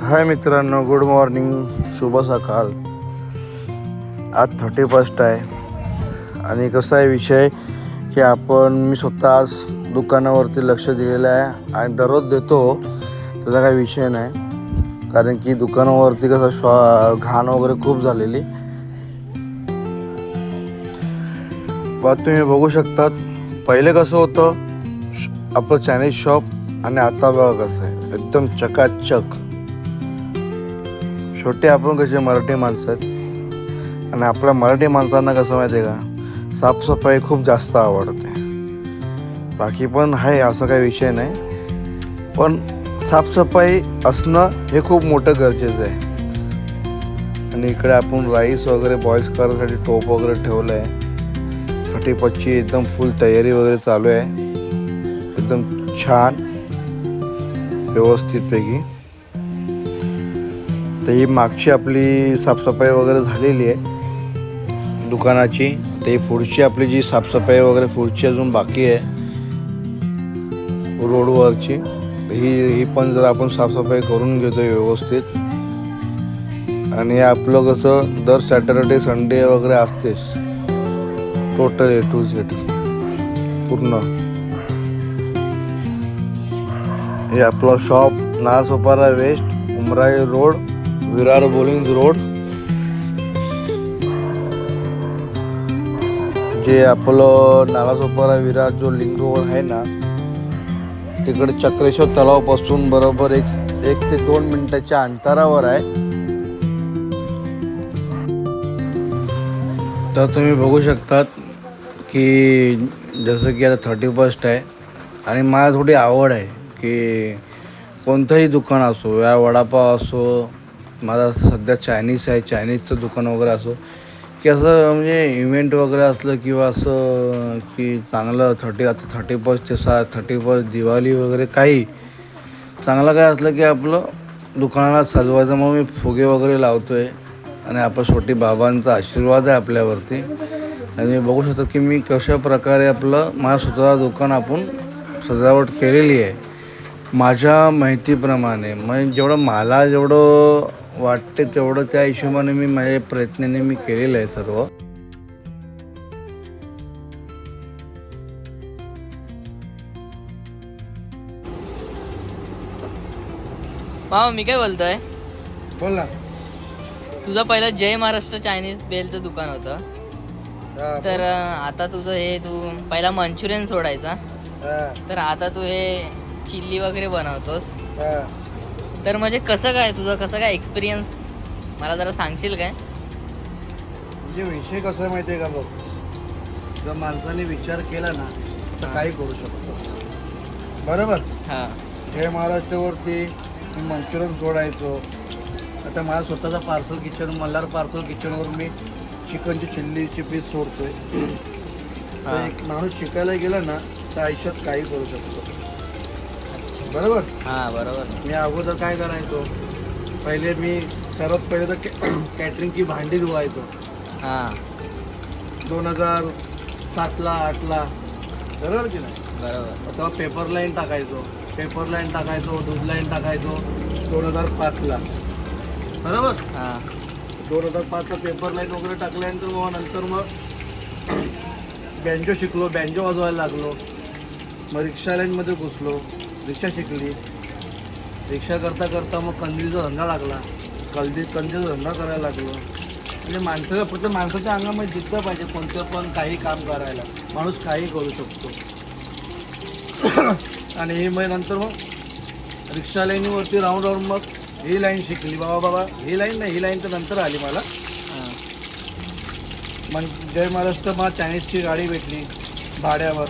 हाय मित्रांनो, good morning, शुभ सकाळ. आज 31 आहे आणि कसा आहे विषय की मी स्वतः आज दुकानावरती लक्ष दिलेलं आहे आणि दररोज देतो. त्याचा काही विषय नाही, कारण की दुकानावरती कसं घाण वगैरे खूप झालेली. तुम्ही बघू शकतात पहिले कसं होतं आपलं चायनीज शॉप आणि आता बघा कसं आहे, एकदम चकाचक. छोटे आपण कसे मराठी माणसं आहेत आणि आपल्या मराठी माणसांना कसं माहिती आहे का, साफसफाई खूप जास्त आवडते. बाकी पण आहे, असं काही विषय नाही, पण साफसफाई असणं हे खूप मोठं गरजेचं आहे. आणि इकडे आपण राईस वगैरे बॉईल करण्यासाठी टोप वगैरे ठेवलं आहे. 31ची एकदम फुल तयारी वगैरे चालू आहे, एकदम छान व्यवस्थितपैकी. तर ही मागची आपली साफसफाई वगैरे झालेली आहे दुकानाची. ते पुढची आपली जी साफसफाई वगैरे पुढची अजून बाकी आहे रोडवरची, ही पण जर आपण साफसफाई करून घेतो व्यवस्थित. आणि आपलं कसं दर सॅटर्डे संडे वगैरे असतेच, टोटल A to Z पूर्ण. हे आपलं shop Nalasopara west, Umrai road, Virar Bolinj road. जे आपलं नालासोपारा विरार जो लिंक रोड आहे ना, तिकडे चक्रेश्वर तलावापासून बरोबर एक ते 2 मिनिटाच्या अंतरावर आहे. तर तुम्ही बघू शकतात की जसं की आता 31 आहे आणि मला थोडी आवड आहे की कोणतंही दुकान असो, या वडापाव असो, माझा सध्या चायनीज आहे, चायनीजचं दुकान वगैरे असो, की असं म्हणजे इव्हेंट वगैरे असलं किंवा असं की चांगलं 31 दिवाळी वगैरे काही चांगलं काय असलं की आपलं दुकानाला सजवायचं. मग मी फुगे वगैरे लावतो आहे आणि आपलं छोटी बाबांचा आशीर्वाद आहे आपल्यावरती. आणि बघू शकतो की मी कशा प्रकारे आपलं माझं स्वतःचं दुकान आपण सजावट केलेली आहे माझ्या माहितीप्रमाणे. म्हणजे जेवढं वाटते तेवढं त्या हिशोबाने मी माझ्या प्रयत्नाने मी केलेलं आहे सर्व. भाऊ मी काय बोलतोय, बोल ना. तुझं पहिलं जय महाराष्ट्र चायनीज बेलचं दुकान होतं, तर आता तुझं हे तू पहिला मंचुरियन सोडायचा, तर आता तू हे चिल्ली वगैरे बनवतोस. तर म्हणजे कसं काय एक्सपिरियन्स मला जरा सांगशील काय? म्हणजे विषय कसा आहे माहिती आहे का बघ, जर माणसाने विचार केला ना तर काही करू शकतो, बरोबर. हां जय महाराष्ट्रावरती मी मंचुरियन सोडायचो. आता माझा स्वतःचा पार्सल किचन, मल्हार पार्सल किचनवर मी चिकनची चिल्लीची पीस सोडतोय. तर एक माणूस शिकायला गेला ना तर आयुष्यात काही करू शकतो, बरोबर. हां बरोबर. मी अगोदर काय करायचो, सर्वात पहिले तर कॅटरिंगची भांडी धुवायचो. हां 2007ला 8ला, बरोबर की नाही. बरोबर. तेव्हा पेपर लाईन टाकायचो, दूध लाईन टाकायचो 2005ला, बरोबर. हां 2005ला पेपर लाईन वगैरे टाकल्यानंतर नंतर बँजो शिकलो, बँजो वाजवायला लागलो. मग रिक्षा लाईनमध्ये घुसलो, रिक्षा शिकली. रिक्षा करता मग कंदीलचा धंदा लागला, कंदीलचा धंदा करायला लागलो. म्हणजे फक्त माणसाच्या अंगामध्ये दिसलं पाहिजे कोणतं पण काही काम करायला, माणूस काही करू शकतो. आणि मग नंतर मग रिक्षा लाईनीवरती राऊंड मग ही लाईन शिकली. बाबा ही लाईन नाही, ही लाईन तर नंतर आली मला. मग जय महाराष्ट्र मला चायनीजची गाडी भेटली भाड्यावर,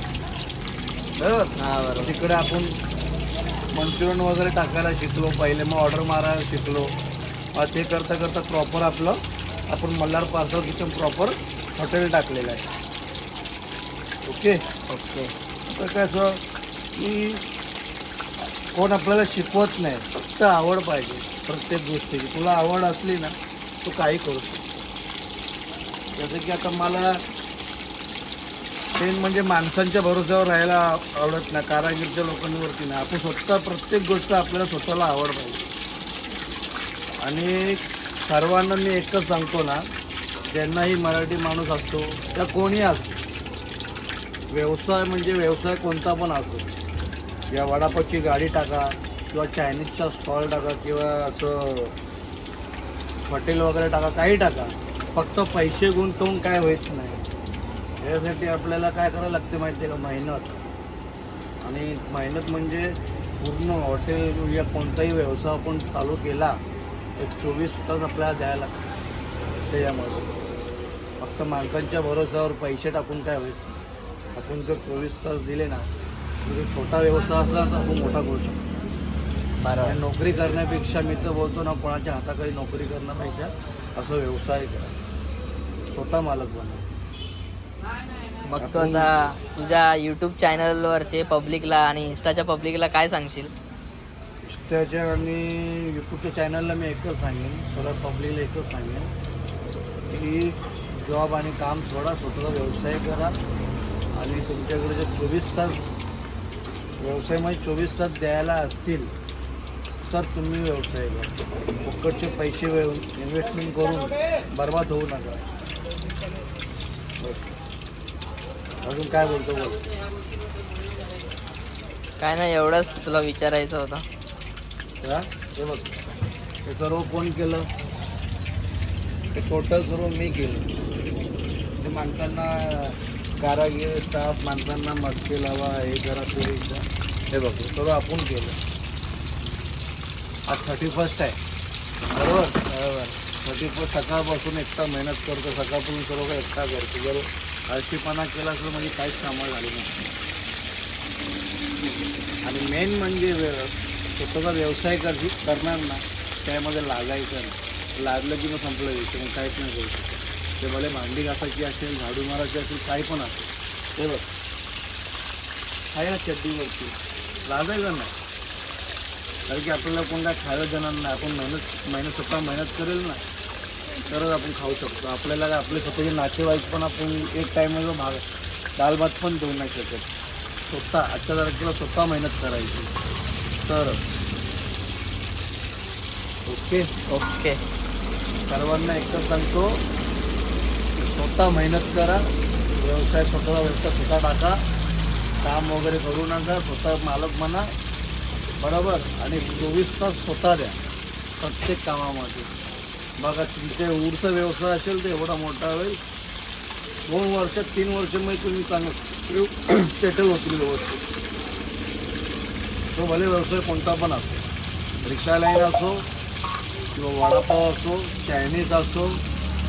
बरोबर. हां बरोबर. तिकडे आपण मंचुरियन वगैरे टाकायला शिकलो पहिले, मग ऑर्डर मारायला शिकलो. ते करता प्रॉपर आपण Malhar parcel kitchen proper hotel टाकलेलं आहे. ओके. तर कसं की कोण आपल्याला शिकवत नाही, फक्त आवड पाहिजे प्रत्येक गोष्टीची. तुला आवड असली ना तू काही करू शकतो. जसं की आता मला मेन म्हणजे माणसांच्या भरोश्यावर राहायला आवडत नाही, कारागीरच्या लोकांवरती नाही. आपण स्वतः प्रत्येक गोष्ट आपल्याला स्वतःला आवड पाहिजे. आणि सर्वांना मी एकच सांगतो ना, ज्यांनाही मराठी माणूस असतो त्या कोणी असो, व्यवसाय म्हणजे व्यवसाय कोणता पण असो, या वडापावची गाडी टाका किंवा चायनीजचा स्टॉल टाका किंवा असं हॉटेल वगैरे टाका, काही टाका, फक्त पैसे गुंतवून काय होत नाही. यासाठी आपल्याला काय करावं लागते माहिती आहे का, मेहनत. आणि मेहनत म्हणजे पूर्ण हॉटेल या कोणताही व्यवसाय आपण चालू केला तर 24 तास आपल्याला द्यायला लागतं. त्याच्यामध्ये फक्त माणसांच्या भरोश्यावर पैसे टाकून काय होईल. आपण जर 24 तास दिले ना, म्हणजे छोटा व्यवसाय असला तर आपण मोठा करू शकतो. बरोबर. नोकरी करण्यापेक्षा मी तर बोलतो ना, कोणाच्या हाताखाली नोकरी करण्यापेक्षा असं व्यवसाय करा, स्वतः मालक बना. मग तू आता तुझ्या युट्यूब चॅनलवरचे पब्लिकला आणि इंस्टाच्या पब्लिकला काय सांगशील? त्याच्या आणि यूट्यूबच्या चॅनलला मी एकच सांगेन, सर्व पब्लिकला एकच सांगेन की जॉब आणि काम सोडा, स्वतःचा व्यवसाय करा. आणि तुमच्याकडे जे 24 तास व्यवसायामध्ये 24 तास द्यायला असतील तर तुम्ही व्यवसाय करा. फुकटचे पैसे इन्व्हेस्टमेंट करून बर्बाद होऊ नका. अजून काय बोलतो बोल. काय नाही, एवढंच तुला विचारायचं होतं. हे बघ, हे सर्व कोण केलं, ते टोटल सर्व मी केलं. ते माणसांना कारागीर स्टाफ माणसांना मस्के लावा, हे करा, ते करा. हे बघ, सर्व आपण केलं. आज 31 आहे, बरोबर बरोबर. 31 सकाळपासून एकटा मेहनत करतो, सकाळपासून सर्व काही एकटा करतो. जर आळशीपणा केला तर म्हणजे काहीच कामं झाली नाही. आणि मेन म्हणजे स्वतःचा व्यवसाय करणार ना, त्यामध्ये लागायचं नाही. लागलं की मग संपलं विषय, मग काहीच नाही करू शकत. ते भले भांडी घासायची असेल, झाडू मारायची असेल, काही पण असेल, ते बघ आहे ना चड्डीवरती, लागायचं नाही. कारण की आपल्याला कोण काय खायला देणार नाही. आपण मेहनत स्वतः मेहनत करेल ना तरच आपण खाऊ शकतो. आपल्याला काय आपले स्वतःचे नातेवाईक पण आपण एक टाईमला दाल भात पण देऊ नाही शकत. स्वतः आजच्या तारखेला स्वतः मेहनत करायची तर. Okay okay. सर्वांना एकच सांगतो, स्वतः मेहनत करा, व्यवसाय स्वतःचा व्यवसाय स्वतः टाका, काम वगैरे करू नका, स्वतः मालक बना, बरोबर. आणि 24 तास स्वतः द्या प्रत्येक कामामध्ये. बघा, तुमचे उडचा व्यवसाय असेल तर एवढा मोठा होईल. 2 वर्षात 3 वर्षामध्ये तुम्ही चांगलं सेटल होतील व्यवस्थित. तो भले व्यवसाय कोणता पण असो, रिक्षा लाईन असो किंवा वडापाव असो, चायनीज असो,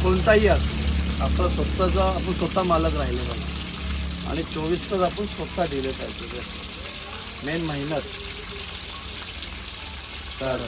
कोणताही असो, आपलं स्वतःचा आपण स्वतः मालक राहिले पाहिजे. आणि 24 तास आपण स्वतः दिले पाहिजे. मेन मेहनत. तर